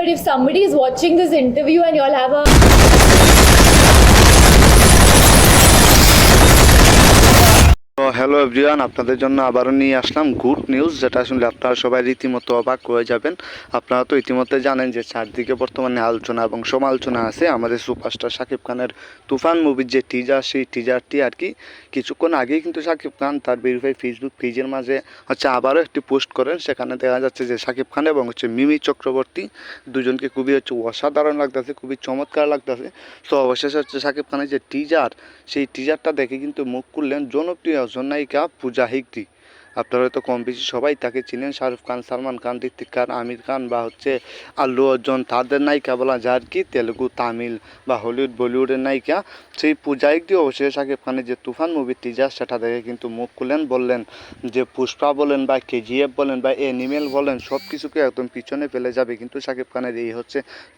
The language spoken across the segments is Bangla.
but if somebody is watching this interview and y'all have a তো হ্যালো এভরিওয়ান, আপনাদের জন্য আবারও নিয়ে আসলাম গুড নিউজ, যেটা শুনলে আপনারা সবাই রীতিমতো অবাক হয়ে যাবেন। আপনারা তো ইতিমধ্যে জানেন যে চারদিকে বর্তমানে আলোচনা এবং সমালোচনা আছে আমাদের সুপারস্টার শাকিব খানের তুফান মুভির যে টিজার, সেই টিজারটি আর কি কিছুক্ষণ আগেই কিন্তু শাকিব খান তার ভেরিফাই ফেসবুক পেজের মাঝে আবারও একটি পোস্ট করেন। সেখানে দেখা যাচ্ছে যে শাকিব খান এবং মিমি চক্রবর্তী দুজনকে খুবই অসাধারণ লাগতেছে, খুবই চমৎকার লাগতেছে। তো অবশেষে শাকিব খানের যে টিজার, সেই টিজারটা দেখে কিন্তু মুখ খুললেন জনপ্রিয় নায়িকা পূজা হেগড়ে। আপনারা হয়তো কম বেশি সবাই তাকে চিনেন, শাহরুখ খান, সালমান খান, ঋত্বিক খান, আমির খান বা আল্লু অর্জুন, তাদের নায়িকা বলা যায় আর কি, তেলুগু, তামিল বা হলিউড বলিউডের নায়িকা। সেই পূজা হেগড়ে অবশ্যই শাকিব খানের যে তুফান মুভির টিজার, সেটা দেখে কিন্তু মুখ খুলেন, বললেন যে পুষ্পা বলেন বা কেজিএফ বলেন বা এনিমেল বলেন, সব কিছুকে একদম পিছনে ফেলে যাবে কিন্তু শাকিব খানের এই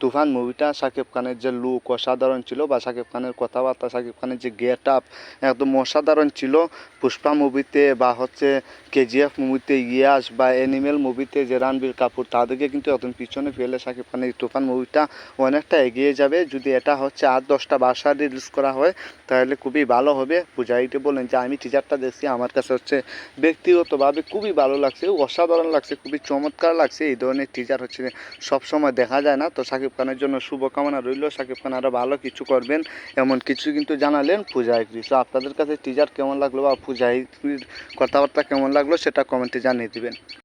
তুফান মুভিটা। শাকিব খানের যে লুক অসাধারণ ছিল বা শাকিব খানের কথাবার্তা, শাকিব খানের যে গেট আপ একদম অসাধারণ ছিল। পুষ্পা মুভিতে বা কেজিএফ মুভিতে ইয়াস বা অ্যানিমেল মুভিতে যে রণবীর কাপুর, তাদেরকে কিন্তু একদম পিছনে ফেলে শাকিব খানের তুফান মুভিটা অনেকটা এগিয়ে যাবে। যদি এটা 8-10টা ভাষা রিলিজ করা হয় তাহলে খুবই ভালো হবে। পূজা হেগড়ে বলেন যে আমি টিজারটা দেখছি, আমার কাছে ব্যক্তিগতভাবে খুবই ভালো লাগছে, অসাধারণ লাগছে, খুবই চমৎকার লাগছে। এই ধরনের টিজার সবসময় দেখা যায় না। তো শাকিব খানের জন্য শুভকামনা রইল, শাকিব খান আরও ভালো কিছু করবেন, এমন কিছু কিন্তু জানালেন পূজা হেগড়ে। তো আপনাদের কাছে টিজার কেমন লাগলো বা পূজা হেগড়ের কথাবার্তা কেমন লাগলো সেটা কমেন্টে জানিয়ে দিবেন।